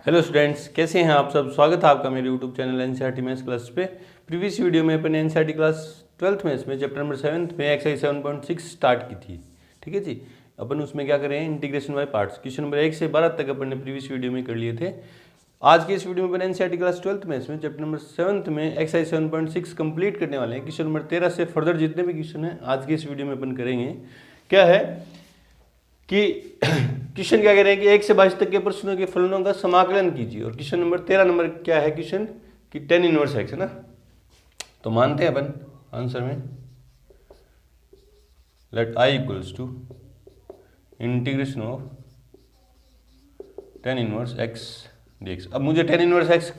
Hello students, कैसे हैं आप सब। स्वागत है आपका मेरे YouTube channel NCERT maths class पे। प्रीवियस वीडियो में अपन एनसीईआरटी क्लास 12th मैथ्स में चैप्टर नंबर 7 में एक्सरसाइज 7.6 स्टार्ट की थी। ठीक है जी। अपन उसमें क्या करें, integration by parts question number 1 से 12 तक अपन ने प्रीवियस वीडियो में कर लिए थे। आज के इस वीडियो में अपन एनसीईआरटी क्लास 12th मैथ्स में चैप्टर नंबर 7 में एक्सरसाइज 7.6 कंप्लीट करने वाले हैं। क्वेश्चन नंबर 13 से फर्दर जितने भी क्वेश्चन हैं आज के इस वीडियो में अपन करेंगे। क्या है कि क्वेश्चन क्या कह रहे हैं कि 1 से 22 तक के प्रश्नों के फलनों का समाकलन कीजिए। और क्वेश्चन नंबर 13 नंबर क्या है क्वेश्चन कि tan इनवर्स x है ना। तो मानते हैं अपन आंसर में let i equals to integration of tan inverse x dx। अब मुझे tan इनवर्स x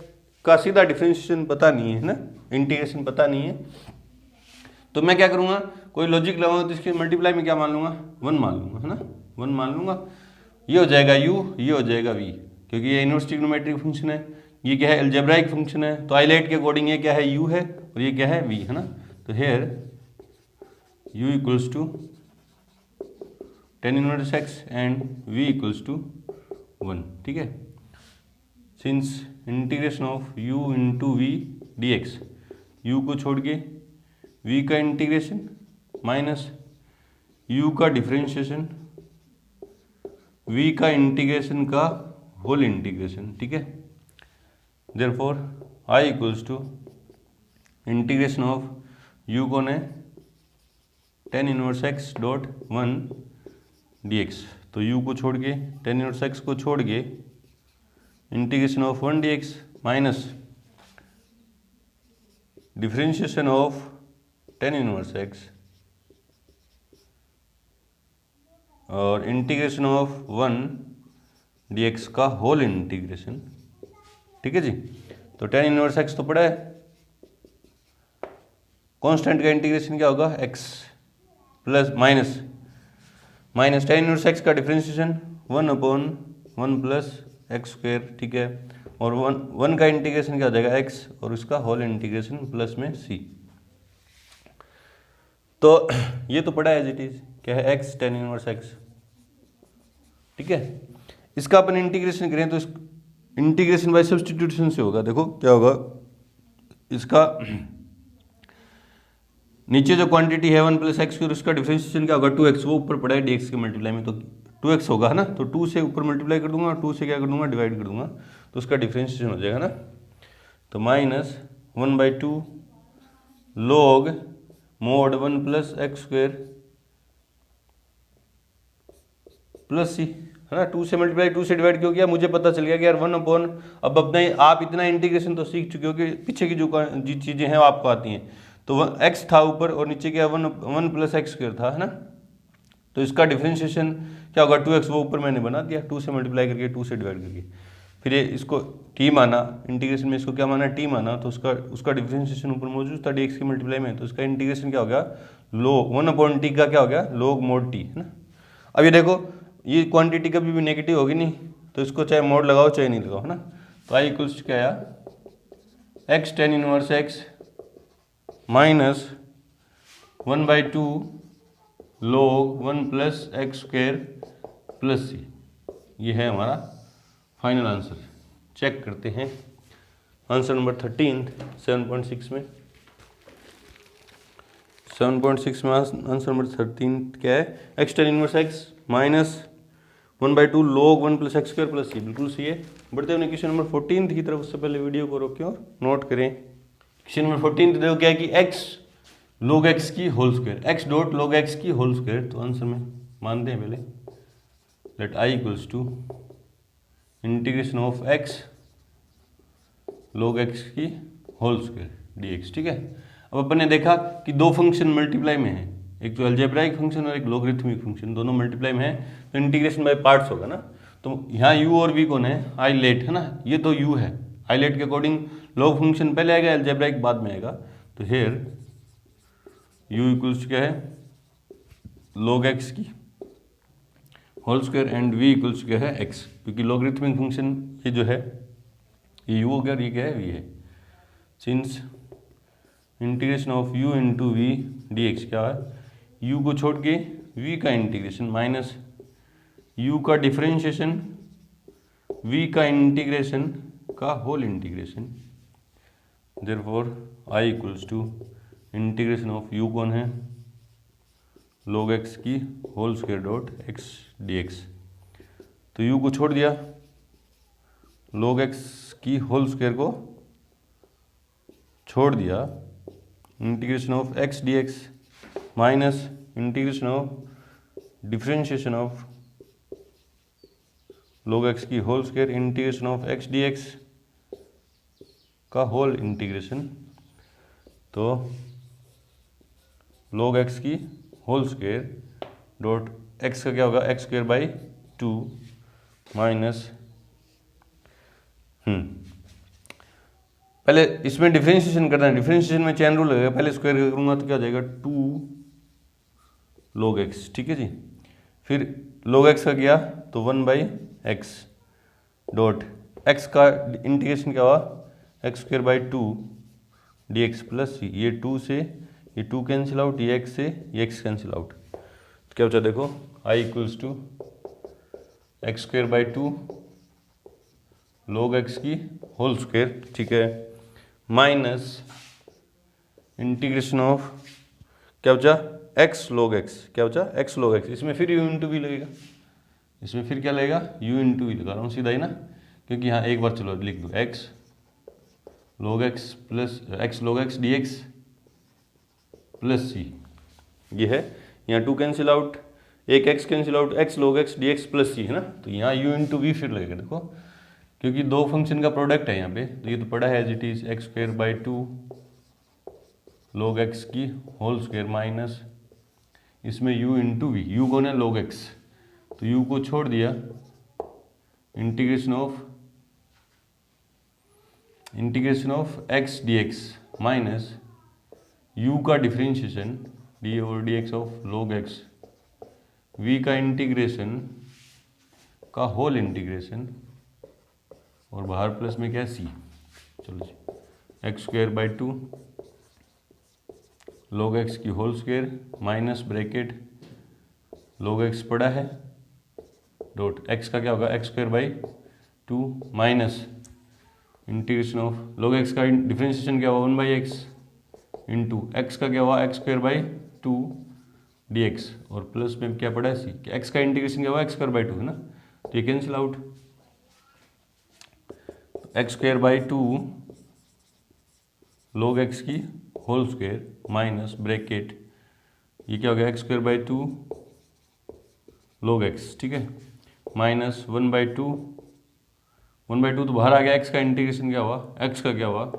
का सीधा डिफरेंशिएशन पता नहीं है ना, इंटीग्रेशन पता नहीं है, तो मैं क्या करूंगा, कोई लॉजिक लगाऊंगा तो इसके मल्टीप्लाई में क्या मान लूंगा, 1 मान लूंगा, है ना, 1 मान लूंगा। ये हो जाएगा u, ये हो जाएगा v, क्योंकि ये इनवर्स ट्रिग्नोमेट्रिक फंक्शन है, ये क्या है अलजेब्राइक फंक्शन है। तो आइलेट के अकॉर्डिंग ये क्या है u है और ये क्या है v, है ना। तो here u equals to tan inverse x and v equals to 1। ठीक है, since integration of u into v dx, u को छोड़ के v का इंटीग्रेशन माइनस u का डिफरेंशिएशन v का इंटीग्रेशन का होल इंटीग्रेशन। ठीक है, therefore i equals to integration of u कौन है tan inverse x dot 1 dx। तो u को छोड़ के tan इनवर्स x को छोड़ के integration of 1 dx minus differentiation of tan inverse x और इंटीग्रेशन ऑफ 1 dx का होल इंटीग्रेशन। ठीक है जी। तो tan इनवर्स x तो पड़ा है, कांस्टेंट का इंटीग्रेशन क्या होगा x plus minus tan inverse x का डिफरेंशिएशन 1/1 प्लस एक्स स्क्वायर। ठीक है, और 1 का इंटीग्रेशन क्या हो जाएगा x और उसका होल इंटीग्रेशन प्लस में c। तो ये तो पड़ा है एज इट इज, क्या है x tan इनवर्स x। ठीक है, इसका अपन इंटीग्रेशन करें तो इस इंटीग्रेशन बाय सब्स्टिट्यूशन से होगा। देखो क्या होगा, इसका नीचे जो क्वांटिटी है 1 प्लस एक्स और उसका डिफरेंशिएशन क्या होगा 2x, वो ऊपर पड़ा है dx के मल्टीप्लाई में, तो 2x होगा, है ना। तो 2 से ऊपर मल्टीप्लाई कर दूंगा और 2 से क्या कर दूंगा डिवाइड कर दूंगा, तो उसका डिफरेंशिएशन हो जाएगा ना। तो minus 1/2 log mod 1 plus x square plus c, है ना। 2 से मल्टीप्लाई 2 से डिवाइड क्यों किया, मुझे पता चल गया कि यार 1/, अब अपना आप इतना इंटीग्रेशन तो सीख चुके हो कि पीछे की जो चीज़ें हैं वो आपको आती हैं। तो x था ऊपर और नीचे क्या 1 प्लस एक्स स्क्वायर था, है ना। तो इसका डिफरेंशिएशन क्या होगा 2x, वो ऊपर मैंने बना दिया 2 से मल्टीप्लाई करके 2 से डिवाइड करके, फिर ये इसको t माना, इंटीग्रेशन में इसको क्या माना t माना, तो उसका डिफरेंशिएशन ऊपर मौजूद था dx के मल्टीप्लाई में, तो इसका इंटीग्रेशन क्या हो गया log 1/t का क्या हो गया log mod t, है ना। अब ये देखो ये क्वांटिटी कभी भी नेगेटिव होगी नहीं, तो इसको चाहे मोड लगाओ चाहे नहीं लगाओ, है ना। तो आई इक्वल्स क्या आया x tan inverse x minus 1/2 log 1 plus x square plus c. ये है हमारा फाइनल आंसर। चेक करते हैं आंसर नंबर 13 7.6 में। 7.6 में आंसर नंबर 13 क्या है, x tan inverse x minus 1/2 log 1 plus x square plus c, बिल्कुल सही है। बढ़ते हुए क्वेश्चन नंबर 14 की तरफ, उससे पहले वीडियो को रोकें और नोट करें। क्वेश्चन नंबर 14 देखो क्या है कि x log x की whole square, x dot log x की होल स्क्वायर। तो आंसर में मानते हैं पहले let i equals to integration of x log x की होल स्क्वायर dx। ठीक है, अब अपन ने देखा कि दो फंक्शन मल्टीप्लाई में है, एक तो अलजेब्राइक फंक्शन और एक लॉगरिथमिक फंक्शन, दोनों मल्टीप्लाई में है, तो इंटीग्रेशन बाय पार्ट्स होगा ना। तो यहाँ u और v कौन है, आइलेट, है ना। ये तो u है, आइलेट के अकॉर्डिंग लॉग फंक्शन पहले आएगा, अलजेब्राइक बाद में आएगा। तो हेयर u इक्वल्स क्या है log x की whole square and v equals क्या है x, क्योंकि लॉगरिथमिक फंक्शन ये जो है ये u हो गया और ये क्या है v है। Since integration of u into v dx क्या है, u को छोड़ के v का इंटीग्रेशन माइनस u का डिफरेंशिएशन v का इंटीग्रेशन का whole integration, therefore I equals to integration of u कौन है, log x की whole square dot x dx। तो u को छोड़ दिया, log x की होल स्क्वायर को छोड़ दिया, integration of x dx minus integration of differentiation of log x की whole square integration of x dx का होल इंटीग्रेशन। तो log x की होल स्क्वायर डॉट x का क्या होगा, x स्क्वायर बाई 2 माइनस पहले इसमें डिफरेंशिएशन करना है, डिफरेंशिएशन में चेन रूल लगेगा, पहले स्क्वायर करूंगा तो क्या हो जाएगा 2 log x, ठीक है जी। फिर log x का किया तो 1 बाई एक्स डॉट x का इंटीग्रेशन क्या हुआ, x square by 2 dx plus c, ये 2 से ये 2 कैंसिल आउट, ये x से ये x कैंसिल आउट, तो क्या बचा देखो I equals to x square by 2 log x की होल स्क्वायर, ठीक है, माइनस इंटीग्रेशन ऑफ क्या बचा x log x, क्या बचा x log x, इसमें फिर u इंटू वी लगेगा, इसमें फिर क्या लगेगा u इंटू वी लगा रहा हूँ सीधा ही ना, क्योंकि यहाँ एक बार चलो लिख दो x log x plus x log x dx plus c, ये है, यहाँ 2 कैंसिल आउट, एक x cancel out, x log x dx plus c है ना, तो यहाँ u इंटू वी फिर लगेगा देखो, क्योंकि दो फंक्शन का प्रोडक्ट है यहाँ पे, तो ये तो पड़ा है as it is x square by 2 log x की होल स्क्वायर माइनस इसमें u इंटू वी, u कौन है log x, तो u को छोड़ दिया, integration of x dx minus u का डिफरेंशिएशन d और dx ऑफ log x, v का इंटीग्रेशन का होल इंटीग्रेशन और बाहर प्लस में क्या है c, चलो जी x square by 2 log x की whole square minus bracket log x पड़ा है डॉट x का क्या होगा x square by 2 minus integration of log x का डिफरेंशिएशन क्या हुआ 1 बाई एक्स इंटू x का क्या हुआ एक्स स्क्वायर बाई 2 dx और प्लस में क्या पड़ा है c, कि x का इंटीग्रेशन क्या हुआ एक्स स्क्वायर बाई 2 है ना, तो ये cancel out, x square by 2 log x की होल स्क्वायर माइनस ब्रैकेट ये क्या हो गया x square by 2 log x, ठीक है, माइनस 1 बाई 2 तो बाहर आ गया, x का इंटीग्रेशन क्या हुआ, x का क्या हुआ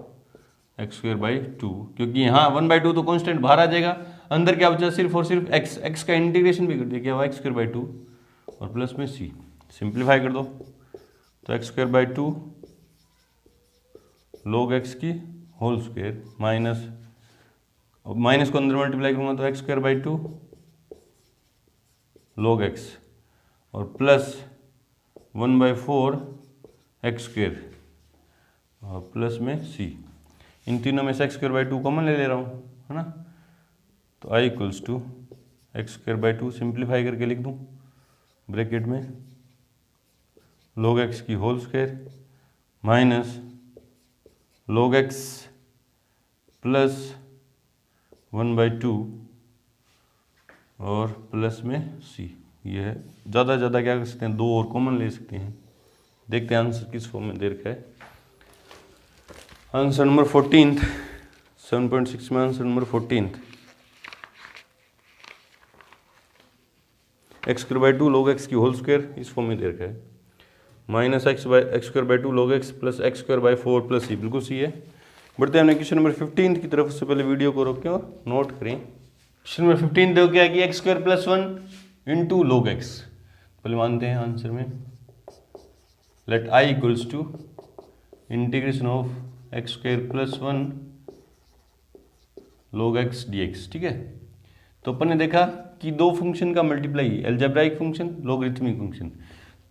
एक्स स्क्वायर बाई 2, क्योंकि यहाँ 1 बाई 2 तो कांस्टेंट बाहर आ जाएगा, अंदर क्या बचा सिर्फ और सिर्फ x का इंटीग्रेशन भी कर दिया, क्या हुआ एक्स स्क्वायर बाई 2 और प्लस में c, सिंप्लीफाई कर दो तो x square by 2 log x की होल स्क्वायर माइनस, अब माइनस को अंदर मल्टीप्लाई करूंगा तो x square by 2 log x और प्लस 1 बाई 4 एक्स स्क्वायर और प्लस में c, इन तीनों में से एक्स स्क्वायर बाई 2 कॉमन ले रहा हूँ है ना, तो I equals to x square by 2 simplify करके लिख दूँ ब्रैकेट में log x की whole square minus log x plus 1 by 2 और प्लस में c, ये है, ज़्यादा से ज़्यादा क्या कर सकते हैं 2 और कॉमन ले सकते हैं, देखते हैं आंसर किस फॉर्म में दे रखा है। आंसर नंबर 14th 7.6 में answer number 14th x square by 2 log x की होल स्क्वायर इस फॉर्म में दे रखा है, minus x square by 2 log x plus x square by 4 plus c, बिल्कुल सी है। बढ़ते हैं हमने क्वेश्चन नंबर 15 की तरफ, से पहले वीडियो को रोकें और नोट करें। क्वेश्चन नंबर 15 देखो क्या है कि x square plus 1 into log x, पहले मानते हैं आंसर में let I equals to integration of x square plus 1 log x dx, ठीक है। तो अपन ने देखा कि दो फंक्शन का multiply, algebraic function logarithmic function,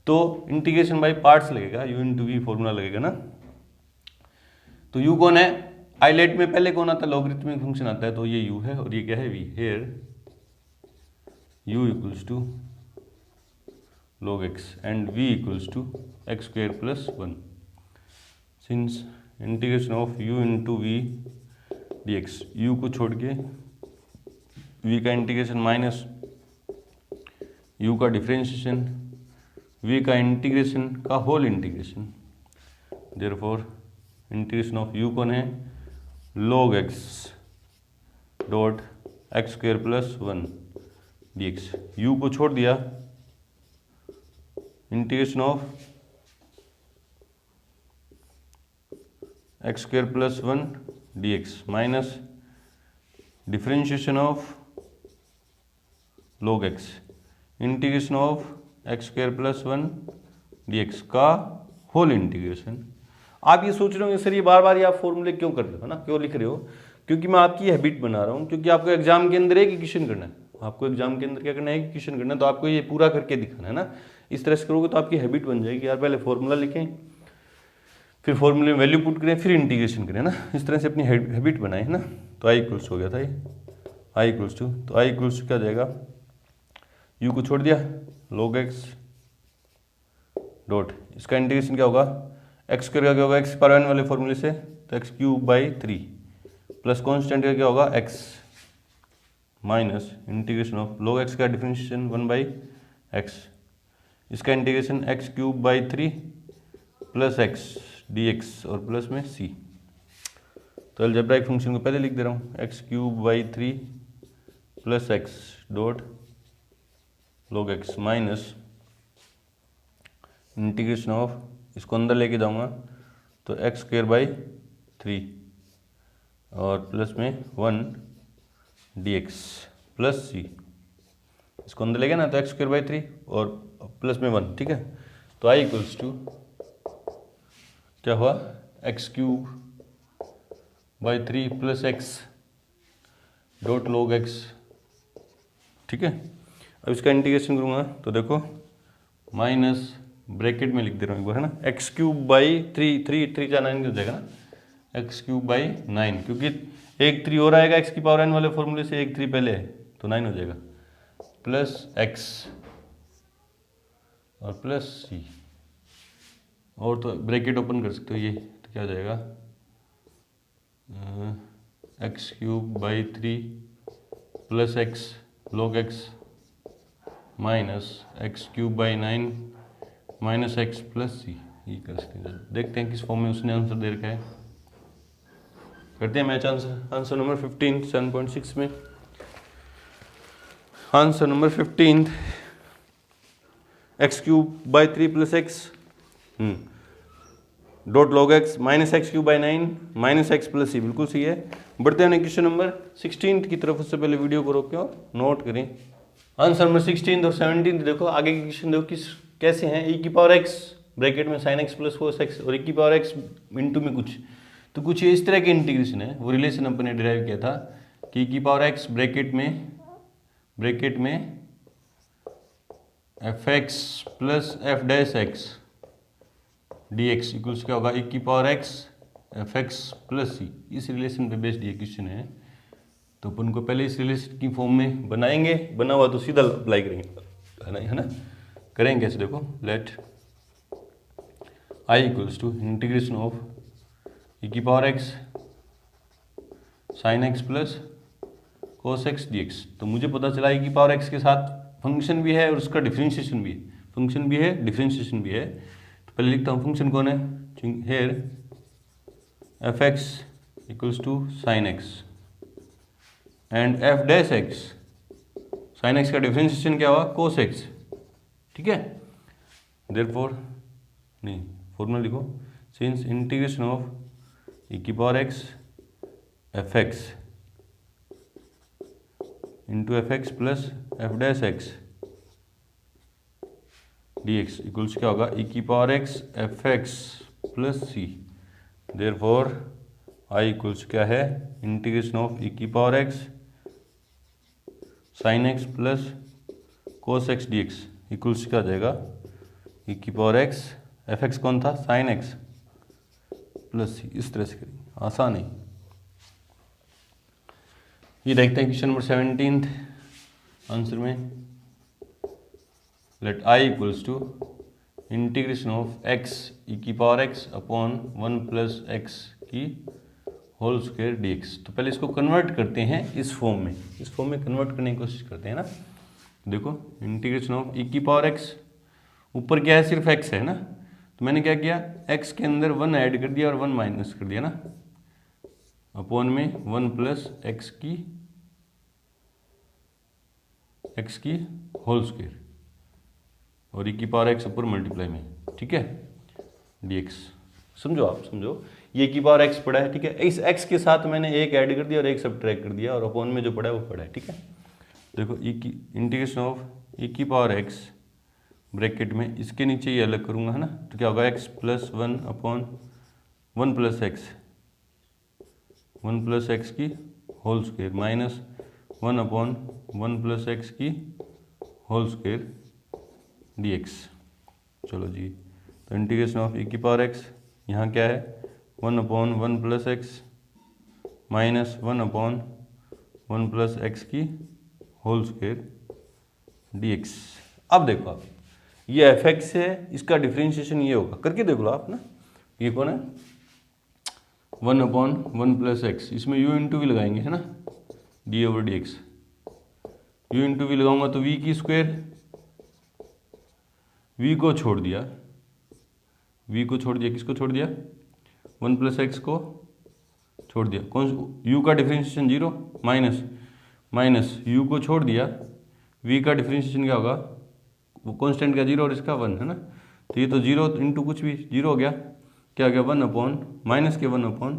तो इंटीग्रेशन बाय पार्ट्स लगेगा, u इंटू वी फॉर्मूला लगेगा ना। तो u कौन है, आइलेट में पहले कौन आता है लॉगरिथमिक फंक्शन आता है, तो ये u है और ये क्या है v, here u equals to log x and v equals to x square plus 1. Since integration of u into v dx, u को छोड़ के v का इंटीग्रेशन माइनस u का डिफरेंशिएशन v का इंटीग्रेशन का whole integration, therefore integration of u कौन है, log x dot x square plus 1 dx, u को छोड़ दिया, integration of x square plus 1 dx minus differentiation of log x integration of x square plus 1 dx का whole integration. आप ये सोच रहे होंगे सर ये बार बार ये आप फॉर्मूले क्यों कर रहे हो ना, क्यों लिख रहे हो? क्योंकि मैं आपकी हैबिट बना रहा हूँ, क्योंकि आपको एग्जाम के अंदर एक इक्वेशन करना है, आपको एग्जाम के अंदर क्या करना है, एक इक्वेशन करना है, तो आपको ये पूरा करके दिखाना है ना। इस तरह से करोगे तो आपकी हैबिट बन जाएगी, यार पहले फॉर्मूला लिखें, फिर फॉर्मूले में वैल्यू पुट करें, फिर इंटीग्रेशन करें ना, इस तरह से अपनी हैबिट बनाए है ना। तो आई इक्वल्स हो गया था ये, आई इक्वल्स टू, तो आई इक्वल्स क्या जाएगा, यू को छोड़ दिया, log x डॉट इसका इंटीग्रेशन क्या होगा, एक्स स्क्वायर का क्या होगा, एक्स पावर n वाले फॉर्मूले से, तो x cube by 3 plus constant का क्या होगा x minus integration of log x का डिफरेंशिएशन 1 बाई एक्स, इसका integration x cube by 3 plus x dx और प्लस में c। तो अलजेब्राइक फंक्शन को पहले लिख दे रहा हूँ, x cube by 3 plus x dot log x minus integration of, इसको अंदर लेके जाऊँगा तो एक्स स्क्वायर बाई 3 और प्लस में 1 dx प्लस c, इसको अंदर ले गया ना तो एक्स स्क्वायर बाई 3 और प्लस में 1, ठीक है। तो आई इक्वल्स टू क्या हुआ, x cube by 3 plus x dot log x, ठीक है। अब इसका इंटीग्रेशन करूँगा तो देखो माइनस ब्रैकेट में लिख दे रहा हूँ एक बार है ना, एक्स क्यूब बाई 3 3 3 जा 9 हो जाएगा ना, एक्स क्यूब बाई 9, क्योंकि एक 3 और आएगा एक्स की पावर n वाले फॉर्मूले से, एक 3 पहले है तो 9 हो जाएगा, प्लस एक्स और प्लस सी, और तो ब्रैकेट ओपन कर सकते हो ये, तो क्या हो जाएगा, x cube by 3 plus x log x minus x cube by 9 minus x plus c, ये कर सकते हैं। देखते हैं किस फॉर्म में उसने आंसर दे रखा है, करते हैं मैच आंसर। आंसर नंबर 15 7.6 में, answer number 15 x cube by 3 plus x dot log x minus x cube by 9 minus x plus c, बिल्कुल सही है। बढ़ते हैं क्वेश्चन नंबर 16 की तरफ, उससे पहले वीडियो को रोक के और नोट करें। आंसर नंबर 16 और 17 देखो, आगे के क्वेश्चन देखो किस कैसे हैं, e की पावर x ब्रैकेट में sin x plus cos x और e की पावर x इंटू में कुछ, तो कुछ इस तरह के इंटीग्रेशन है, वो रिलेशन अपन ने डिराइव किया था कि e की पावर x ब्रैकेट में fx plus f dash x dx equals क्या होगा, e की power x fx plus c, इस रिलेशन पे बेस्ड ये क्वेश्चन है। तो अपन को पहले इस रिलेशन की फॉर्म में बनाएंगे, बना हुआ तो सीधा अप्लाई करेंगे, है ना। करेंगे कैसे देखो, let I equals to integration of e की power x sine x plus cos x dx। तो मुझे पता चला e की पावर x के साथ फंक्शन भी है और उसका डिफरेंशिएशन भी है, फंक्शन भी है डिफरेंशिएशन भी है। तो पहले लिखता हूँ फंक्शन कौन है, here fx equals to sine x and f dash x, sine x का डिफरेंशिएशन क्या हुआ, कोस x, ठीक है। देयरफॉर नहीं, फॉर्मूला लिखो, सिंस इंटीग्रेशन ऑफ e की power x fx into fx plus f dash x dx equals क्या होगा, e की power x fx plus c। Therefore i equals क्या है, इंटीग्रेशन ऑफ e की power x sine x plus cos x dx equals क्या आ जाएगा, e की पावर x fx कौन था, साइन x प्लस c। इस तरह से करेंगे, आसान है। ये देखते हैं क्वेश्चन नंबर 17 आंसर में, let I equals to integration of x e की power x upon 1 plus x की होल स्क्वायर डी एक्स। तो पहले इसको कन्वर्ट करते हैं इस फॉर्म में, इस फॉर्म में कन्वर्ट करने की कोशिश करते हैं ना। देखो इंटीग्रेशन ऑफ ई की पावर एक्स, ऊपर क्या है, सिर्फ एक्स है ना, तो मैंने क्या किया, एक्स के अंदर 1 ऐड कर दिया और 1 माइनस कर दिया ना, अपॉन में 1 प्लस एक्स की होल स्क्वायर और ई की पावर एक्स ऊपर मल्टीप्लाई में, ठीक है, dx। समझो, आप समझो, ये की पावर एक्स पड़ा है, ठीक है, इस एक्स के साथ मैंने एक ऐड कर दिया और एक सब्ट्रैक्ट कर दिया और अपॉन में जो पड़ा है वो पड़ा है, ठीक है। देखो ई की इंटीग्रेशन ऑफ ई की पावर एक्स ब्रैकेट में इसके नीचे ये अलग करूँगा है ना, तो क्या होगा, x plus 1 upon 1 plus x की whole square minus 1 upon 1 plus x की होल स्क्वायर dx। चलो जी, तो इंटीग्रेशन ऑफ ई की पावर एक्स यहाँ क्या है, 1 upon 1 plus x minus 1 upon 1 plus x की होल स्क्वायर dx। अब देखो आप, ये एफ एक्स है, इसका डिफ्रेंशिएशन ये होगा, करके देख लो आप ना, ये कौन है, 1 अपॉन 1 प्लस एक्स, इसमें u इंटू वी लगाएंगे है ना, d over d x, u into v लगाऊंगा तो v की स्क्वायर, v को छोड़ दिया, किसको छोड़ दिया, 1 प्लस एक्स को छोड़ दिया, कौन, u का डिफ्रेंशिएशन 0 माइनस u को छोड़ दिया, v का डिफ्रेंशिएशन क्या होगा, वो कॉन्स्टेंट का 0 और इसका 1 है ना, तो ये तो 0 इंटू कुछ भी 0 हो गया, क्या हो गया, 1 अपॉन माइनस के 1 अपॉन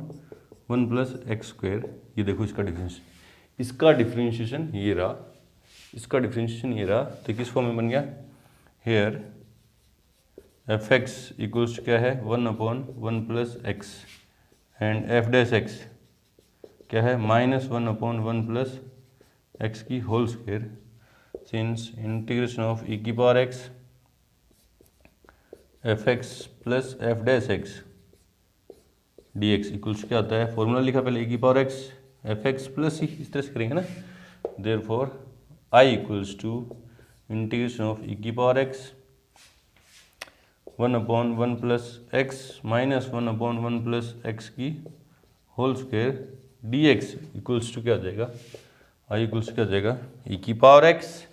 1 प्लस एक्स स्क्वायर। ये देखो इसका डिफ्रेंशिएशन, इसका डिफ्रेंशिएशन ये रहा, इसका डिफ्रेंशिएशन ये रहा, तो किस फॉर्म में बन गया, हेयर एफ एक्स इक्वल्स क्या है, 1 upon 1 plus x and f dash x क्या है, माइनस 1 अपॉन 1 प्लस एक्स की whole square, since integration of e की power x f x plus f dash x d x equals क्या होता है, formula लिखा पहले, ई की power x f x plus c, इस तरह से करेंगे ना, therefore I equals to integration of e की power x 1 upon 1 plus x minus 1 upon 1 plus x की whole square d x equals to क्या हो जाएगा, आई इक्वल्स क्या हो जाएगा, ई की पावर एक्स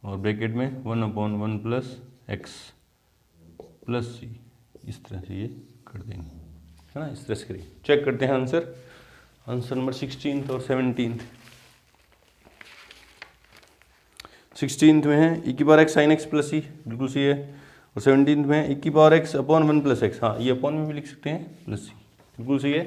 और ब्रैकेट में 1 upon 1 plus x plus c, इस तरह से ये कर देंगे है ना, इस तरह से करिए। चेक करते हैं आंसर, आंसर नंबर 16 और 17। 16 में है ई की power x sine x plus c, बिल्कुल सी है, और 17 में है ई की power x upon 1 plus x, हाँ ये अपॉन में भी लिख सकते हैं, प्लस सी, बिल्कुल सी है।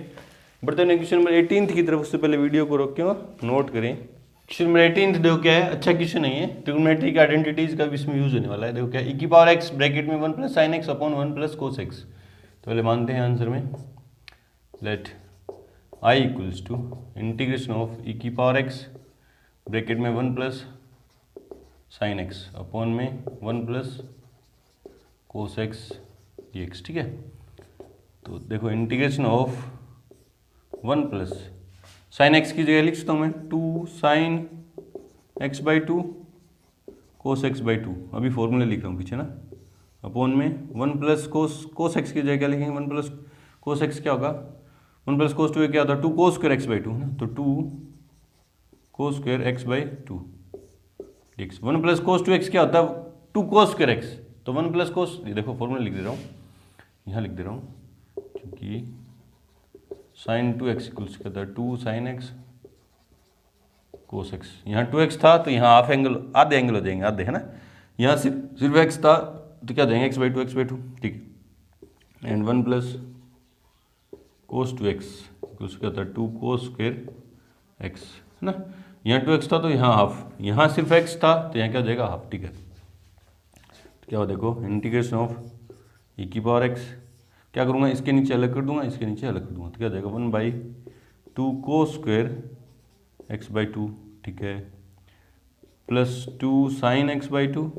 बढ़ते हैं क्वेश्चन नंबर 18 की तरफ, उससे पहले वीडियो को रोक के और नोट करें। क्वेश्चन नंबर 18 देखो क्या है, अच्छा क्वेश्चन नहीं है, ट्रिग्नोमेट्रिक आइडेंटिटीज का भी इसमें यूज होने वाला है। देखो क्या, ई की पावर एक्स ब्रैकेट में 1 plus sine x upon 1 plus cos x. तो पहले मानते हैं आंसर में, let I equals to integration of e की पावर एक्स ब्रैकेट में 1 प्लस साइन एक्स अपॉन में 1 plus cos x d x, ठीक है। तो देखो integration of 1 plus sine x की जगह लिख सकता हूँ मैं 2 sine x by 2 cos x by 2, अभी फॉर्मूले लिख रहा हूँ पीछे ना, अपॉन में 1 प्लस कोस एक्स की जगह क्या लिखेंगे, 1 प्लस कोस एक्स क्या होगा, 1 प्लस कोस 2 क्या होता है, 2 कोस स्क्वायर एक्स बाई 2 ना, तो 2 cos square x by 2 x. 1 plus cos 2 x क्या होता है, 2 कोस स्क्वायर एक्स, तो 1 प्लस कोस, ये देखो फॉर्मूला लिख दे रहा हूँ, यहाँ लिख दे रहा हूँ, क्योंकि साइन 2x इक्वल्स क्या था, 2 साइन एक्स कोस एक्स, यहाँ 2x था तो यहाँ हाफ एंगल, आधे एंगल हो जाएंगे, आधे है ना, यहाँ सिर्फ x था तो क्या जाएंगे, x बाई 2, ठीक है, and 1 plus cos 2x equals क्या था, 2 कोस स्क्वायर एक्स है ना, यहाँ 2x था तो यहाँ हाफ, यहाँ सिर्फ x था तो यहाँ क्या हो जाएगा, हाफ, ठीक है। तो क्या हो, देखो इंटीग्रेशन ऑफ ई की पावर एक्स, क्या करूँगा, इसके नीचे अलग कर दूंगा, इसके नीचे अलग कर दूंगा, तो क्या हो जाएगा 1 by 2 cos square x by 2, ठीक है, plus 2 sine x by 2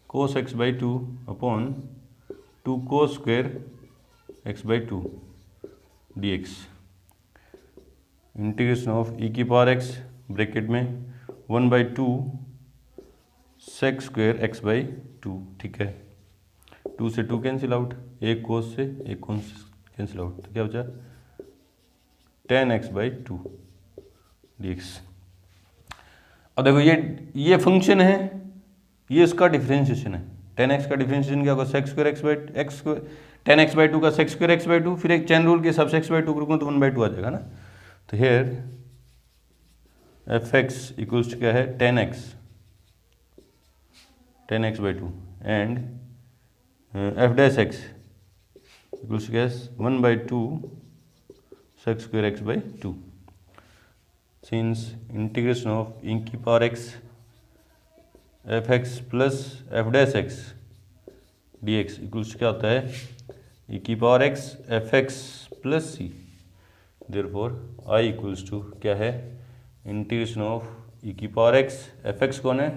cos x by 2 upon 2 cos square x by 2 d x. Integration of e की पावर एक्स ब्रैकेट में 1/2 सेक स्क्वायर x बाई 2, ठीक है। 2 से 2 कैंसिल आउट, एक कोस से एक कोस कैंसिल आउट, तो क्या बचा 10x बाई 2 dx। अब देखो ये फंक्शन है, ये इसका डिफरेंशिएशन है। 10x का डिफरेंशिएशन क्या होगा, sec square x by x square, 10x by 2 का सेक स्क्वायर x बाई 2, फिर एक चैन रूल के हिसाब से x बाई 2 करूँगा तो 1/2 आ जाएगा ना। तो हेयर fx इक्वल्स क्या है 10x by 2 and f dash x equals क्या है 1/2 sec square x by 2। Since integration of e की power x fx plus f dash x dx equals क्या होता है e की power x fx plus c। Therefore I equals to क्या है integration of e की पावर x, fx कौन है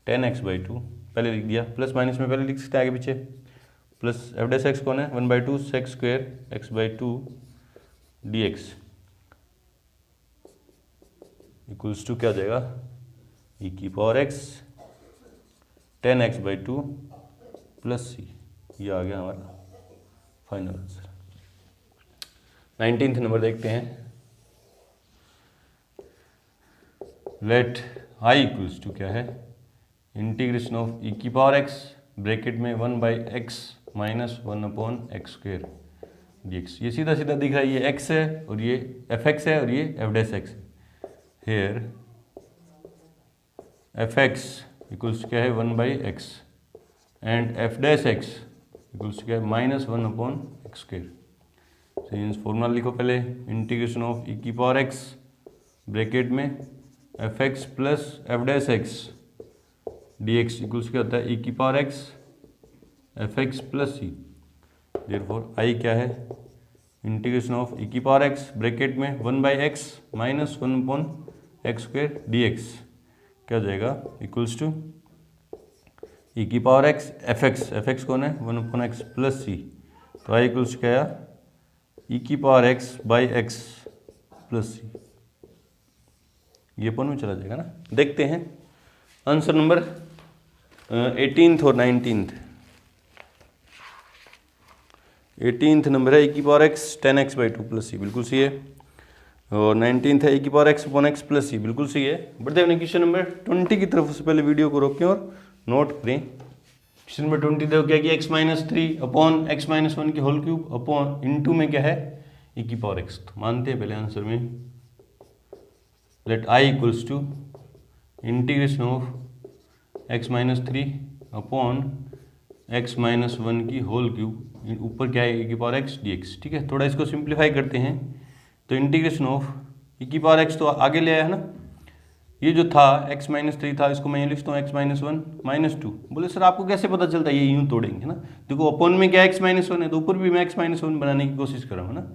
10x बाई 2 पहले लिख दिया, प्लस माइनस में पहले लिख सकते हैं आगे पीछे, प्लस f डैश x कौन है 1/2 sec square x by 2 dx equals to क्या हो जाएगा e की power x 10x by 2 plus c। ये आ गया हमारा फाइनल आंसर। 19th नंबर देखते हैं। लेट i इक्वल्स टू क्या है इंटीग्रेशन ऑफ e की पावर x ब्रैकेट में 1/x minus 1/x square dx। ये सीधा सीधा दिख रहा है, ये x है और ये fx है और ये f डैश x है। हेयर fx इक्वल्स क्या है 1/x and f dash x equals क्या है minus 1/x square. Since formula लिखो पहले, इंटीग्रेशन ऑफ e की पावर x ब्रैकेट में fx plus f dash x dx equals क्या होता है e की power x fx plus c। Therefore I क्या है इंटीग्रेशन ऑफ e की पावर x ब्रैकेट में 1/x minus 1/x square dx क्या हो जाएगा इक्वल्स टू e की पावर x fx कौन है 1/x प्लस c। तो I इक्वल्स क्या है e की power x by x plus c। ये अपन में चला जाएगा ना। देखते हैं आंसर नंबर 18th और 19th। 18th नंबर है e की power x 10x by 2 plus c, बिल्कुल सही है। और 19th है e की पावर x अपॉन x प्लस सी, बिल्कुल सही है। बढ़ते हैं क्वेश्चन नंबर 20 की तरफ। से पहले वीडियो को रोकें और नोट करें। क्वेश्चन नंबर 20 देखो क्या कि x minus 3 upon x minus 1 की होल क्यूब अपॉन इनटू में क्या है e की पावर x। तो मानते हैं पहले आंसर में, let I equals to integration of x minus 3 upon x minus 1 की होल क्यूब, ऊपर क्या है e की पावर x dx। ठीक है, थोड़ा इसको सिंप्लीफाई करते हैं। तो इंटीग्रेशन ऑफ e की पावर x तो आगे ले आया है ना, ये जो था x माइनस 3 था, इसको मैं ये लिखता हूँ x माइनस 1 माइनस 2। बोले सर आपको कैसे पता चलता है, ये यूँ तोड़ेंगे ना। देखो अपॉन में क्या x माइनस 1 है, तो ऊपर भी मैं x माइनस 1 बनाने की कोशिश कर रहा हूँ ना।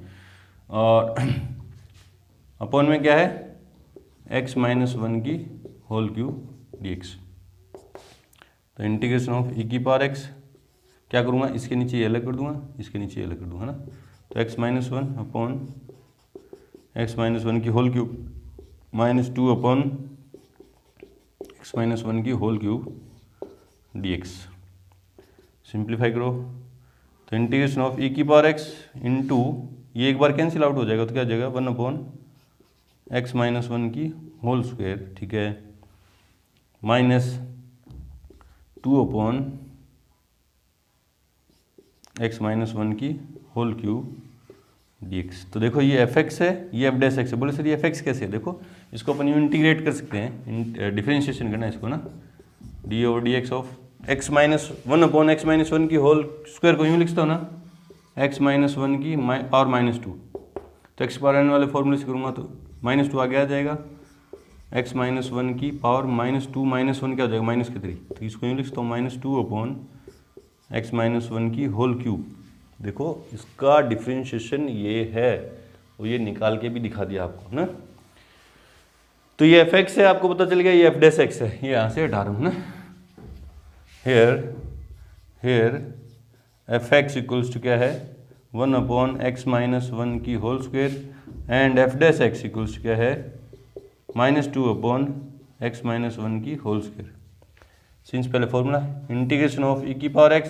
और अपॉन में क्या है x माइनस 1 की होल क्यूब dx। तो इंटीग्रेशन ऑफ e की पावर x क्या करूँगा, इसके नीचे ये अलग कर दूंगा, इसके नीचे ये अलग कर दूंगा ना। तो x minus 1 upon x minus 1 की whole cube minus 2 upon x minus 1 की होल क्यूब dx। सिंप्लीफाई करो तो इंटीग्रेशन ऑफ e की पावर x इंटू ये एक बार कैंसिल आउट हो जाएगा, तो क्या हो जाएगा 1 अपॉन x माइनस 1 की होल स्क्वायर, ठीक है, माइनस 2 अपॉन x माइनस 1 की होल क्यूब dx। तो देखो ये fx है, ये f डैश x है। बोले सर ये fx कैसे है, देखो इसको अपन यूँ इंटीग्रेट कर सकते हैं, डिफरेंशिएशन करना है इसको ना, d over dx of x minus 1 upon x minus 1 की होल स्क्वायर को यूँ लिखता हूँ ना, x माइनस 1 की पावर माइनस 2। तो x पावर n वाले फॉर्मूले से करूँगा तो माइनस 2 आगे आ जाएगा, x माइनस 1 की पावर माइनस 2 माइनस 1 क्या हो जाएगा माइनस के 3। तो इसको यूँ लिखता हूँ माइनस 2 अपॉन x माइनस 1 की होल क्यूब। देखो इसका डिफरेंशिएशन ये है, और ये निकाल के भी दिखा दिया आपको ना। तो ये fx है, आपको पता चल गया, ये f डैश x है, ये यहाँ से हटा रहा हूँ ना। हेयर fx इक्वल्स टू क्या है 1 अपॉन x माइनस 1 की whole square and f dash x equals to क्या है -2/x-1 की होल स्क्वायर। सिंस पहले फॉर्मूला इंटीग्रेशन ऑफ e की power x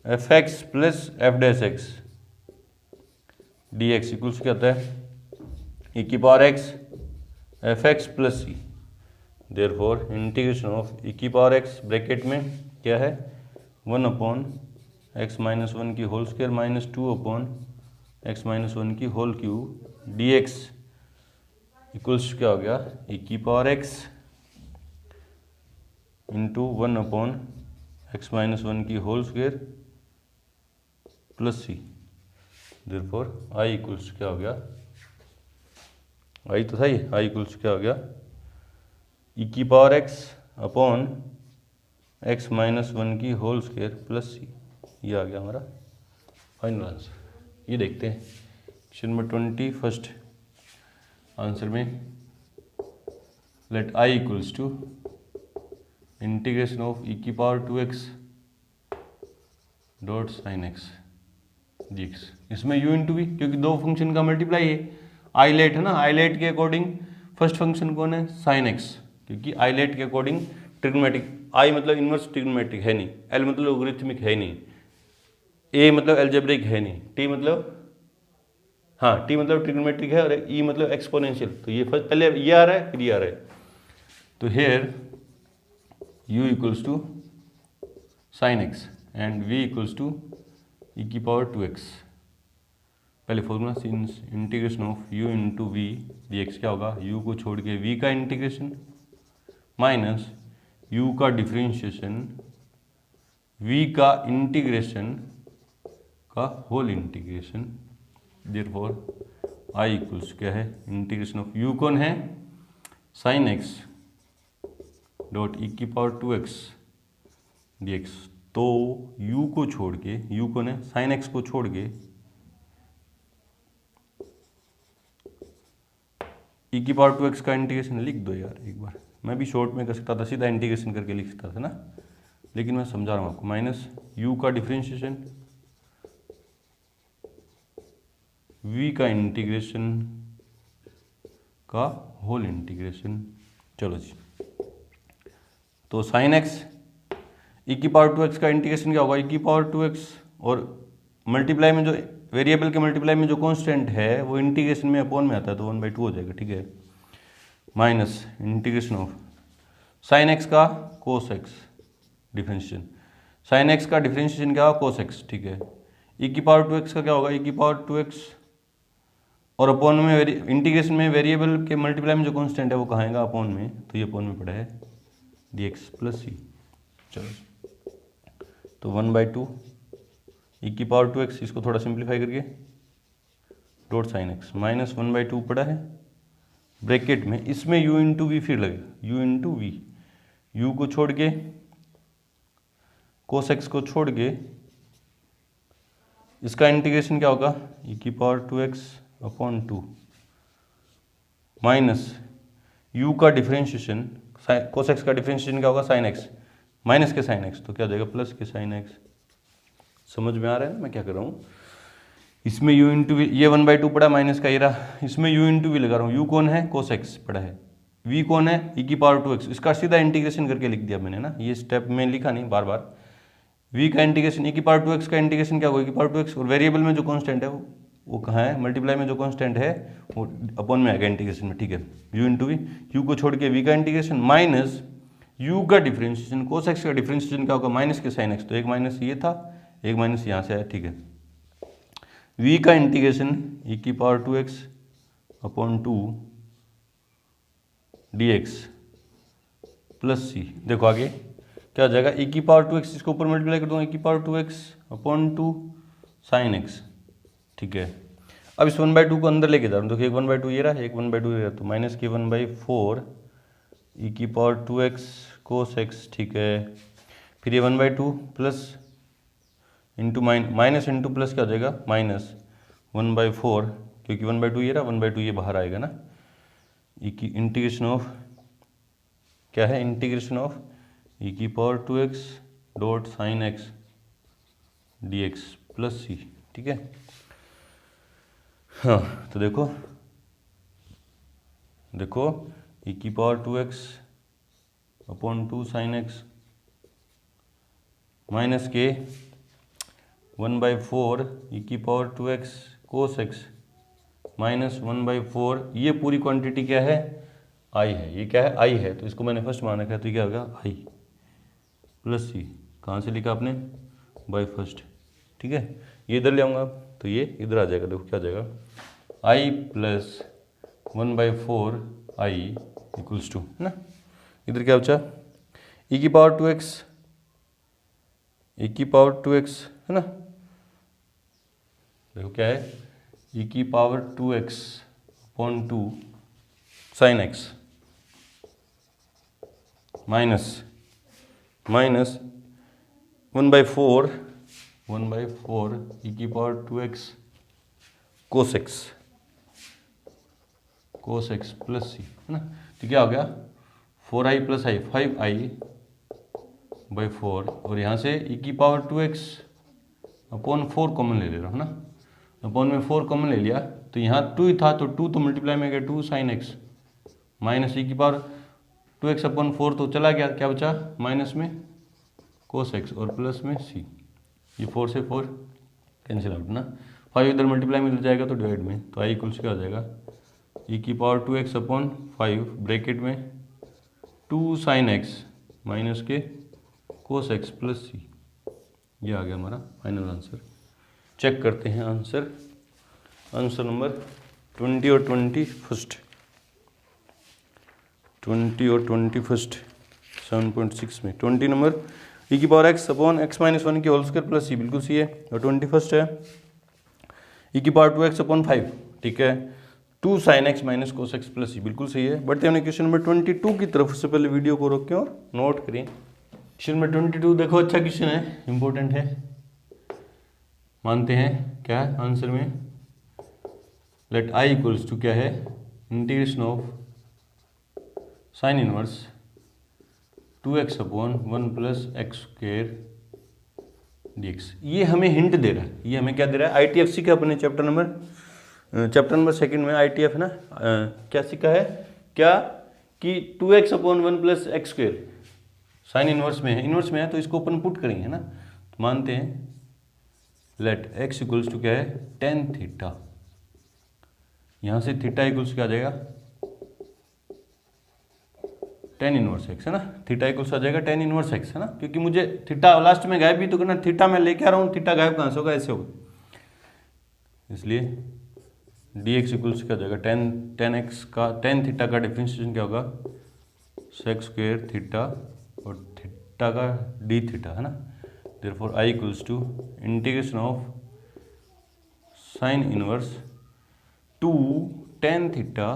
fx plus f dash x dx equals क्या होता है e की power x fx plus c। Therefore integration of e की पावर x ब्रैकेट में क्या है 1/x-1 की होल स्क्वायर -2/x-1 की होल क्यूब dx इक्वल्स क्या हो गया e की पावर x इंटू 1/x-1 की whole square plus C. Therefore I equals क्या हो गया, आई तो था ही, आई इक्वल्स क्या हो गया e की पावर x अपॉन x-1 की होल स्क्वायर प्लस सी। ये आ गया हमारा फाइनल आंसर। ये देखते हैं क्वेश्चन नंबर 21 आंसर में let I equals to integration of e की power 2x dot sine x dx। इसमें u इंटू वी, क्योंकि दो फंक्शन का मल्टीप्लाई है। आइलेट है ना, आइलेट के अकॉर्डिंग फर्स्ट फंक्शन कौन है साइन x, क्योंकि आइलेट के अकॉर्डिंग ट्रिग्नोमेट्रिक, आई मतलब इनवर्स ट्रिग्नोमेट्रिक है नहीं, एल मतलब लोगरिथमिक है नहीं, ए मतलब एल्जेब्रिक है नहीं, टी मतलब हाँ टी मतलब ट्रिग्नोमेट्रिक है और ई मतलब एक्सपोनेंशियल। तो ये फर्स्ट पहले ये आ रहा है फिर ये आ रहा है। तो here u equals to sine x and v equals to e की पावर 2x। पहले formula since integration of u into v dx क्या होगा, u को छोड़ के v का इंटीग्रेशन माइनस u का डिफरेंशिएशन v का इंटीग्रेशन का whole integration. Therefore i equals क्या है इंटीग्रेशन ऑफ u कौन है साइन x डॉट e की पावर 2x dx। तो u को छोड़ के, u कौन है साइन x को छोड़ के e की पावर 2x का इंटीग्रेशन लिख दो यार एक बार। मैं भी शॉर्ट में कर सकता था, सीधा इंटीग्रेशन करके लिख सकता था ना, लेकिन मैं समझा रहा हूँ आपको। माइनस u का डिफरेंशिएशन v का इंटीग्रेशन का होल इंटीग्रेशन। चलो जी, तो साइन x e की पावर 2x का इंटीग्रेशन क्या होगा e की पावर 2x, और मल्टीप्लाई में जो वेरिएबल के मल्टीप्लाई में जो कांस्टेंट है वो इंटीग्रेशन में अपॉन में आता है तो 1/2 हो जाएगा, ठीक है। Minus integration of sign x का कोस x डिफरेंशिएशन, साइन x का डिफरेंशिएशन क्या होगा कोस x, ठीक है। e की पावर 2x का क्या होगा e की पावर 2x, और अपॉन में इंटीग्रेशन में वेरिएबल के मल्टीप्लाई में जो कांस्टेंट है वो कहाँ आएगा अपॉन में, तो ये अपॉन में पड़ा है dx प्लस सी। चलो तो 1/2 e की पावर 2x, इसको थोड़ा सिंप्लीफाई करके डॉट साइन x माइनस 1/2 पड़ा है ब्रैकेट में, इसमें u इंटू वी फिर लगेगा u इंटू वी, u को छोड़ के कोस x को छोड़ के इसका इंटीग्रेशन क्या होगा e की power 2x upon 2 minus u का डिफरेंशिएशन कोस x का डिफरेंशिएशन क्या होगा साइन x माइनस के साइन x, तो क्या हो जाएगा प्लस के साइन x। समझ में आ रहा है ना मैं क्या कर रहा हूँ। इसमें u इंटू वी, ये 1/2 पड़ा माइनस का ये रहा, इसमें u इंटू वी लगा रहा हूँ। u कौन है कोस x पड़ा है, v कौन है e की पावर 2x, इसका सीधा इंटीग्रेशन करके लिख दिया मैंने ना, ये स्टेप में लिखा नहीं बार बार। v का इंटीग्रेशन e की पावर 2x का इंटीग्रेशन क्या होगा e की पावर 2x, और वेरिएबल में जो कांस्टेंट है वो कहाँ है मल्टीप्लाई में जो कांस्टेंट है वो अपॉन में आएगा इंटीग्रेशन में, ठीक है। u इंटू वी, u को छोड़ के v का इंटीग्रेशन माइनस u का डिफरेंशिएशन कोस x का डिफरेंशिएशन क्या होगा माइनस के साइन x, तो एक माइनस ये था एक माइनस यहाँ से आया, ठीक है। v का इंटीग्रेशन e की power 2x upon 2 dx plus c. देखो आगे क्या हो जाएगा e की पावर 2x, इसको ऊपर मल्टीप्लाई कर दूंगा e की power 2x upon 2 sign x, ठीक है। अब इस 1/2 को अंदर लेके जा रहा हूँ, देखिए एक 1/2 ये रहा एक 1/2 ये रहा, तो माइनस के 1/4 e की पावर 2x कोस x, ठीक है। फिर ये 1/2 plus into minus into plus क्या हो जाएगा माइनस 1/4, क्योंकि 1/2 ये रहा 1/2 ये बाहर आएगा ना। e की इंटीग्रेशन ऑफ क्या है इंटीग्रेशन ऑफ e की power 2x dot sine x dx plus c, ठीक है। हाँ तो देखो देखो e की power 2x upon 2 sine x minus के 1/4 e की power 2x cos x minus 1/4, ये पूरी क्वांटिटी क्या है, आई है। ये क्या है, आई है, तो इसको मैंने फर्स्ट मान रखा है, तो क्या होगा आई प्लस सी। कहाँ से लिखा आपने, बाई फर्स्ट, ठीक है। ये इधर ले आऊँगा तो ये इधर आ जाएगा, देखो क्या आ जाएगा, आई प्लस 1/4 आई इक्वल्स टू, है ना। इधर क्या बचा, e की पावर 2x, e की पावर 2x, है ना। देखो क्या है, e की power 2x upon 2 sine x minus 1/4 e की power 2x cos x plus c, है ना। तो क्या हो गया, 4i प्लस आई 5i/4, और यहाँ से e की पावर 2x अपॉन 4 कॉमन ले रहा हूँ ना, अपॉन में 4 कॉमन ले लिया, तो यहाँ 2 ही था, तो 2 तो मल्टीप्लाई में गया 2 साइन एक्स माइनस e की पावर 2x अपॉन 4 तो चला गया, क्या बचा माइनस में कोस एक्स और प्लस में सी। ये 4 से 4 कैंसिल आउट ना, 5 इधर मल्टीप्लाई में जाएगा तो डिवाइड में, तो आई इक्वल्स क्या हो जाएगा, e की पावर 2x अपॉन 5 ब्रैकेट में 2 साइन एक्स माइनस के कोस एक्स प्लस सी। ये आ गया हमारा फाइनल आंसर। चेक करते हैं आंसर नंबर 20 और 21, 20 और 21 7.6 में 20 नंबर e की पावर x अपॉन x माइनस 1 की होल स्क्वायर प्लस सी, बिल्कुल सी है। और 21 है e की पावर 2x अपॉन 5, ठीक है, 2 sine x minus cos x plus c, बिल्कुल सही है। बढ़ते हैं क्वेश्चन नंबर 22 की तरफ। से पहले वीडियो को रोकें और नोट करें। क्वेश्चन नंबर 22 देखो, अच्छा क्वेश्चन है, इंपॉर्टेंट है, मानते हैं। क्या है आंसर में, लेट आई इक्वल्स टू क्या है, integration of sine inverse 2x upon 1 plus x square dx। ये हमें हिंट दे रहा है, ये हमें क्या दे रहा है, ITF सीखा अपने चैप्टर नंबर 2 में ITF है ना, क्या सीखा है, क्या कि 2x upon 1 plus x square sine inverse में है, तो इसको अपन पुट करेंगे, है ना। तो मानते हैं लेट x इक्वल्स टू क्या है, tan थीटा, यहाँ से थीटा इक्वल्स क्या आ जाएगा, tan इनवर्स x, है ना। थीटा इक्वल्स आ जाएगा tan इनवर्स x, है ना, क्योंकि मुझे थीटा लास्ट में गायब भी तो करना, थीटा मैं लेके आ रहा हूँ, थीटा गायब कहाँ से होगा, ऐसे होगा, इसलिए dx इक्वल्स क्या हो जाएगा, tan x का tan थीटा का डिफरेंशिएशन क्या होगा, सेक स्क्वायर थीटा और थीटा का d थीटा, है ना। Therefore I equals to integration of sine inverse 2 tan theta,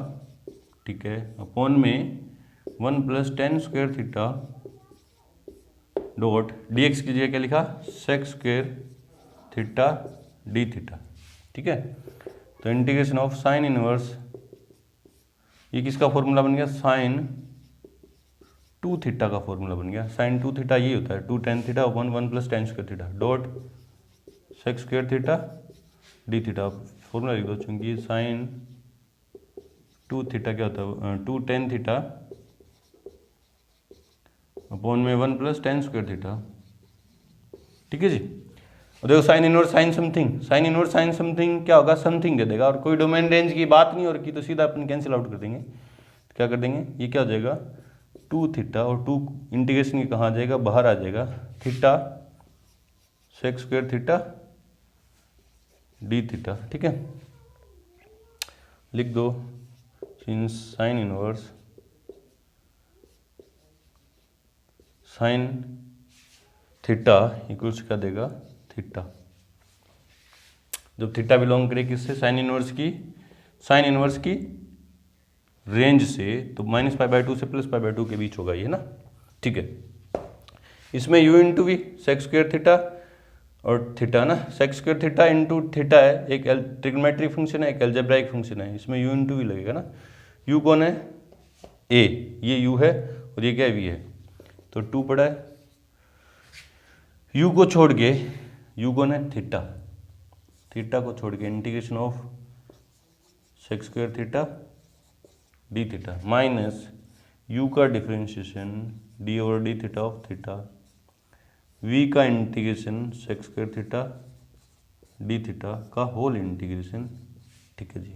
ठीक है, अपॉन में 1 plus tan square theta dot dx की जगह क्या लिखा, sec square theta d theta, ठीक है। तो इंटीग्रेशन ऑफ साइन इनवर्स, ये किसका फॉर्मूला बन गया, साइन 2 थीटा का फॉर्मूला बन गया। साइन 2 थीटा ये होता है 2 tan theta upon 1 plus tan square theta dot sec square theta d theta. Formula लिख दो, चूंकि साइन 2 थीटा क्या होता है, 2 tan थीटा अपॉन में 1 प्लस tan स्क्वायर थीटा, ठीक है जी। और देखो साइन इनवर्स साइन समथिंग क्या होगा, समथिंग दे देगा, और कोई डोमेन रेंज की बात नहीं हो रखी, तो सीधा अपन कैंसिल आउट कर देंगे। तो क्या कर देंगे, ये क्या हो जाएगा 2 थीटा, और 2 इंटीग्रेशन की कहाँ आ जाएगा, बाहर आ जाएगा, theta sec square theta d theta, ठीक है। लिख दो, since sine inverse sine theta equals क्या देगा, थीटा। जब थीटा बिलोंग करे किससे, साइन इनवर्स की रेंज से, तो -π/2 से +π/2 के बीच होगा ये ना, ठीक है। इसमें u into v sec square theta और थीटा ना, sec square theta into theta है, एक ट्रिग्नोमेट्रिक फंक्शन है, एक एल्जेब्राइक फंक्शन है, इसमें u इंटू वी लगेगा ना। u कौन है, a, ये u है और ये क्या है, v है, तो 2 पड़ा है। u को छोड़ के, u कौन है, थीटा को छोड़ के integration of sec square theta d theta minus u का differentiation d over d theta of theta, v का integration sec square theta d theta का होल इंटीग्रेशन। ठीक है जी,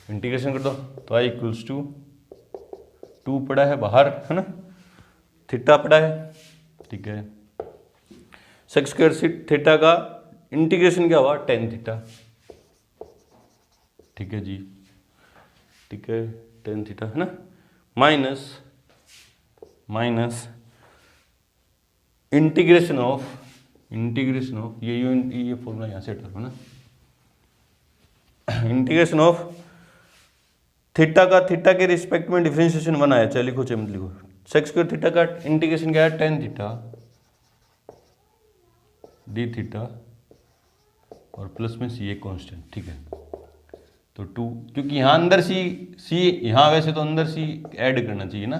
इंटीग्रेशन कर दो तो आई इक्वल्स टू 2 पड़ा है बाहर, है ना, थीटा पड़ा है। ठीक है, सेक स्क्वायर थीटा का इंटीग्रेशन क्या हुआ, टेन थीटा। ठीक है जी, ठीक है, टेन थीटा, है ना, माइनस इंटीग्रेशन ऑफ ये फॉर्मूला यहाँ से हटाओ ना, इंटीग्रेशन ऑफ थीटा का थीटा के रिस्पेक्ट में डिफरेंशिएशन 1 आया, चाहे लिखो चाहे मत लिखो। सेक स्क्वायर थीटा का इंटीग्रेशन क्या है, टेन थीटा डी थीटा और प्लस में सी एक कांस्टेंट। ठीक है, तो 2, क्योंकि यहाँ अंदर सी यहाँ वैसे तो अंदर सी ऐड करना चाहिए ना,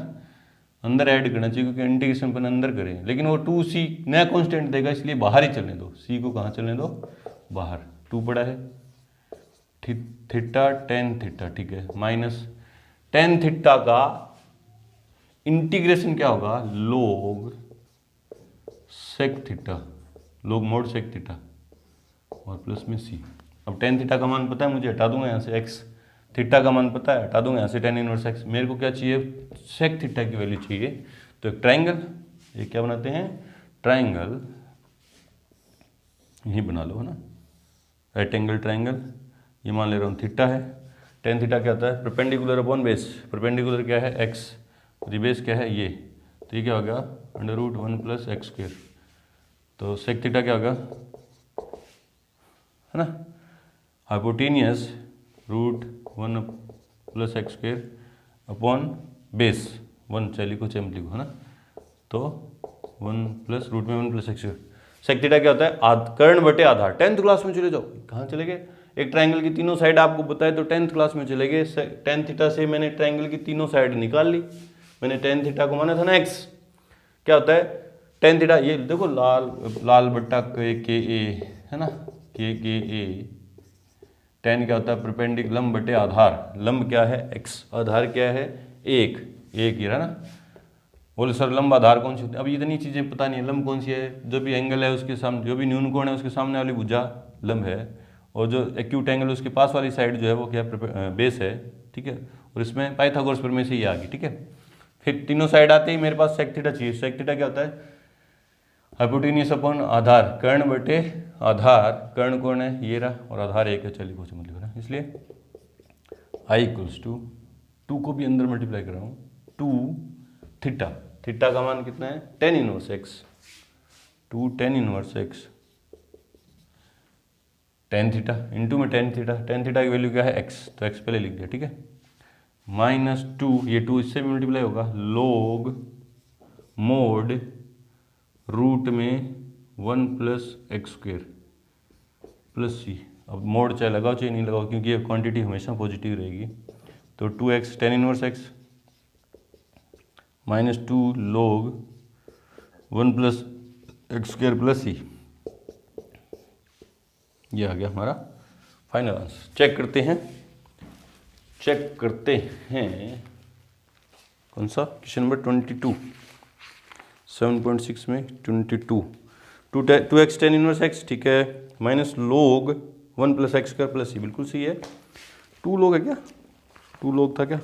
अंदर ऐड करना चाहिए क्योंकि इंटीग्रेशन पर अंदर करें, लेकिन वो 2c नया कांस्टेंट देगा, इसलिए बाहर ही चलने दो, c को कहाँ चलने दो, बाहर। 2 पड़ा है थीटा टेन थीटा। ठीक है, माइनस टेन थीटा का इंटीग्रेशन क्या होगा, लोग सेक थीटा, लोग मोड सेक थीटा और प्लस में c। अब टेन थीटा का मान पता है मुझे, हटा दूंगा यहाँ से x, थीटा का मान पता है, हटा दूंगा यहाँ से टेन इनवर्स x। मेरे को क्या चाहिए, सेक थीटा की वैल्यू चाहिए। तो एक ट्राइंगल, ये क्या बनाते हैं, ट्राइंगल, यही बना लो, है ना, राइट एंगल ट्राइंगल। ये मान ले रहा हूँ थीटा है, टेन थीटा क्या होता है, परपेंडिकुलर अपॉन बेस। परपेंडिकुलर क्या है, x, बेस क्या है ये, तो ये क्या हो गया, under root 1 plus x square. तो सेक थीटा क्या होगा, है ना, hypotenuse root 1 plus x square upon base 1, चाहे लिखो चाहे मत लिखो, है ना, तो 1 प्लस रूट में 1 plus x square. Sec theta क्या होता है, कर्ण बटे आधार। 10th क्लास में चले जाओ, कहाँ चले गए, एक ट्राइंगल की तीनों साइड आपको बताए तो 10th क्लास में चले गए। टेन थीटा से मैंने ट्राइंगल की तीनों साइड निकाल ली, मैंने टेन थीटा को माना था ना x, क्या होता है टेन थीटा, ये देखो लाल बट्टा के ए, है ना, के ए, टेन क्या होता है, परपेंडिकुलर लंब बटे आधार, लंब क्या है x, आधार क्या है एक ही है ना। बोले सर लंब आधार कौन सी होती है, अब इतनी चीज़ें पता नहीं है, लंब कौन सी है, जो भी एंगल है उसके सामने, जो भी न्यून कोण है उसके सामने वाली भुजा लंब है, और जो एक्यूट एंगल उसके पास वाली साइड जो है वो क्या बेस है। ठीक है, और इसमें पाइथागोरस प्रमेय से ही आ गई। ठीक है, फिर तीनों साइड आते ही मेरे पास सेक थीटा चाहिए। सेक थीटा क्या होता है, हाइपोटेनियस अपॉन आधार, कर्ण बटे आधार, कर्ण कौन है ये रहा, और आधार एक है, चलिए कुछ मत लिखो ना, इसलिए आई इक्वल्स टू 2 को भी अंदर मल्टीप्लाई कर रहा हूँ, 2 थीटा, थीटा का मान कितना है, tan inverse x, 2 tan inverse x, tan theta into में टेन थीटा की वैल्यू क्या है x, तो x पहले लिख दिया। ठीक है, माइनस 2, ये 2 इससे भी मल्टीप्लाई होगा, लोग मोड रूट में 1 प्लस एक्स स्क्वायर प्लस सी। अब मोड चाहे लगाओ चाहे नहीं लगाओ, क्योंकि ये क्वांटिटी हमेशा पॉजिटिव रहेगी। तो 2x tan inverse x minus 2 लोग 1 plus x square plus c, ये आ गया हमारा फाइनल आंसर। चेक करते हैं कौन सा क्वेश्चन नंबर 22, 7.6 में 22, 2x टेन इनवर्स x। ठीक है, minus log 1 plus x square plus c, बिल्कुल सही है। 2 लोग है क्या, 2 लोग था क्या,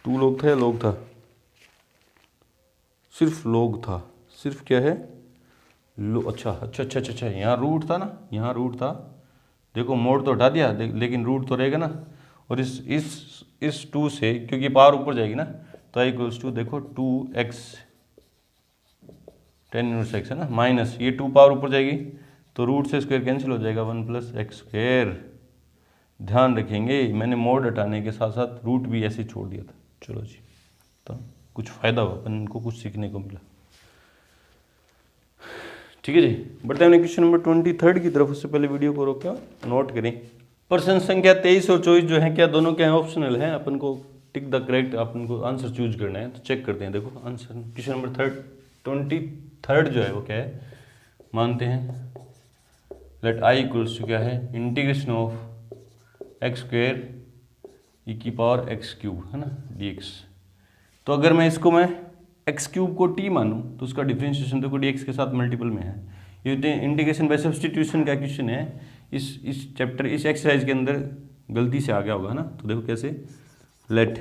2 लोग था या लोग था, सिर्फ लोग था, सिर्फ क्या है अच्छा, यहाँ रूट था ना, यहाँ रूट था, देखो मोड तो हटा दिया लेकिन रूट तो रहेगा ना। और इस 2 से, क्योंकि पावर ऊपर जाएगी ना, तो आई इक्वल्स टू देखो 2x टेन इनवर्स x है ना, माइनस ये 2 पावर ऊपर जाएगी तो रूट से स्क्वायर कैंसिल हो जाएगा, 1 प्लस एक्स स्क्वायर। ध्यान रखेंगे मैंने मोड हटाने के साथ साथ रूट भी ऐसे छोड़ दिया था। चलो जी, तो कुछ फ़ायदा हुआ, अपन को कुछ सीखने को मिला। ठीक है जी, बढ़ते हैं क्वेश्चन नंबर 23 की तरफ। उससे पहले वीडियो को रोक कर नोट करें। प्रश्न संख्या 23 और 24 जो है क्या दोनों क्या है, ऑप्शनल है, अपन को टिक द करेक्ट, अपन को आंसर चूज करना है। तो चेक करते हैं, देखो आंसर क्वेश्चन नंबर 23 जो है वो क्या है, मानते हैं लेट आई इक्वल्स टू क्या है, इंटीग्रेशन ऑफ एक्स स्क्वायर ई की पावर एक्स क्यूब है ना dx। तो अगर मैं इसको मैं एक्स क्यूब को t मानूं तो उसका डिफरेंशिएशन देखो dx के साथ मल्टीपल में है। ये इंटीग्रेशन बाय सब्स्टिट्यूशन का क्वेश्चन है। इस चैप्टर इस एक्सरसाइज के अंदर गलती से आ गया होगा ना। तो देखो कैसे, let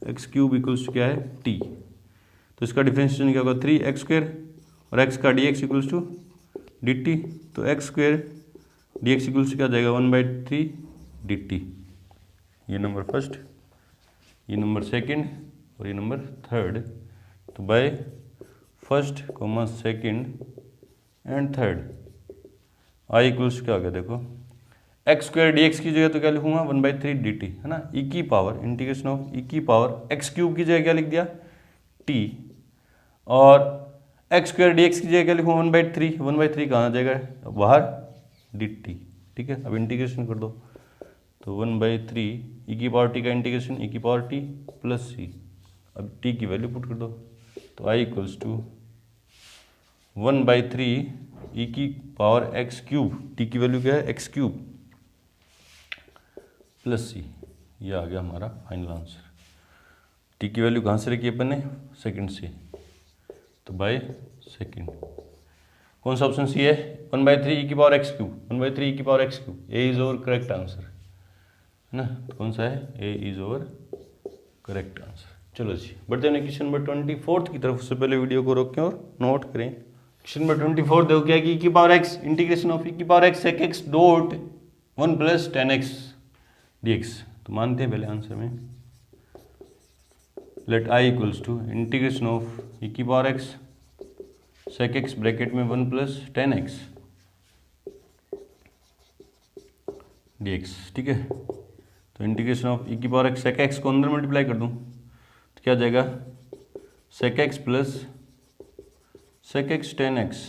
x cube equals to क्या है t, तो इसका डिफरेंशिएशन क्या होगा 3x² और x का dx इक्वल्स टू dt। तो x² dx इक्वल्स टू क्या आ जाएगा 1/3 dt। ये नंबर फर्स्ट, ये नंबर सेकंड और ये नंबर थर्ड। तो by first comma second and third I equals क्या आ गया देखो, x² dx की जगह तो क्या लिखूंगा 1/3 dt है ना, e की पावर इंटीग्रेशन ऑफ e की पावर x क्यूब की जगह क्या लिख दिया t, और x² dx की जगह क्या लिखूंगा 1/3 कहाँ आ जाएगा बाहर dt। ठीक है, अब इंटीग्रेशन कर दो तो 1/3 e की पावर t का इंटीग्रेशन e की पावर t प्लस c। अब t की वैल्यू पुट कर दो तो i इक्वल्स टू 1/3 e की पावर x क्यूब, t की वैल्यू क्या है x क्यूब प्लस c। ये आ गया हमारा फाइनल आंसर। t की वैल्यू कहाँ से रखी अपन ने सेकंड से, तो बाय सेकंड। कौन सा ऑप्शन सी है 1/3 e की पावर x क्यूब, 1/3 e की power x cube, A is our correct answer है ना। तो कौन सा है ए इज ओवर करेक्ट आंसर। चलो जी बढ़ते हैं क्वेश्चन नंबर 24 की तरफ। उससे पहले वीडियो को रोकें और नोट करें। क्वेश्चन नंबर 24 देखो क्या कि e की power x integration of e की power x sec x dot 1 plus 10x dx। तो मानते हैं पहले आंसर में, let i equals to integration of e की power x sec x bracket में 1 प्लस 10x dx। ठीक है, तो इंटीग्रेशन ऑफ e की पावर x sec x को अंदर मल्टीप्लाई कर दूं तो क्या जाएगा sec x plus sec x 10x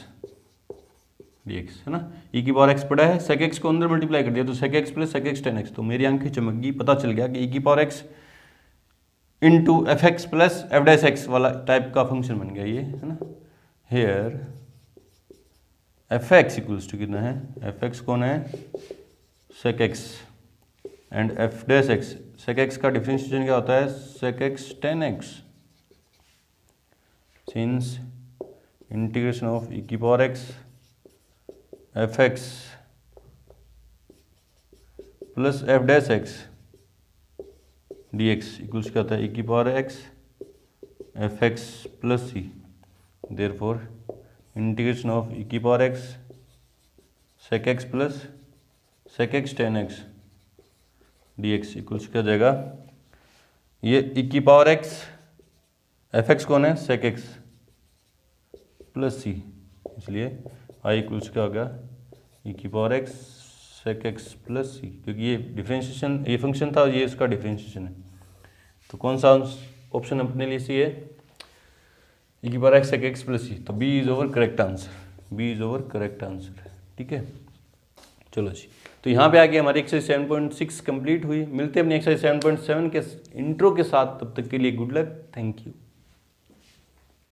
dx है ना। e की पावर x पड़ा है, sec x को अंदर मल्टीप्लाई कर दिया तो sec x plus sec x 10x। तो मेरी आंखें चमक गई, पता चल गया कि e की power x into f x plus f dash x वाला टाइप का फंक्शन बन गया ये है ना। Here f x equals to कितना है, एफ एक्स कौन है sec x and f dash x, sec x का डिफरेंशिएशन क्या होता है sec x 10x। Since integration of e की power x f x plus f dash x dx equals क्या होता है e की power x f x plus C. Therefore integration of e की power x sec x plus sec x 10x dx equals क्या जाएगा, ये e की power x f x कौन है sec x प्लस सी, इसलिए i इक्वल्स क्या होगा e की power x sec x plus c, क्योंकि ये डिफरेंशिएशन ये फंक्शन था, ये इसका डिफरेंशिएशन है। तो कौन सा ऑप्शन अपने लिए सी है e की power x sec x plus c. तो b is our correct answer, b is our correct answer. ठीक है, चलो जी तो यहाँ पे आके हमारी एक्सरसाइज 7.6 कंप्लीट हुई। मिलते हैं अपनी एक्सरसाइज 7.7 के इंट्रो के साथ, तब तक के लिए गुड लक, थैंक यू।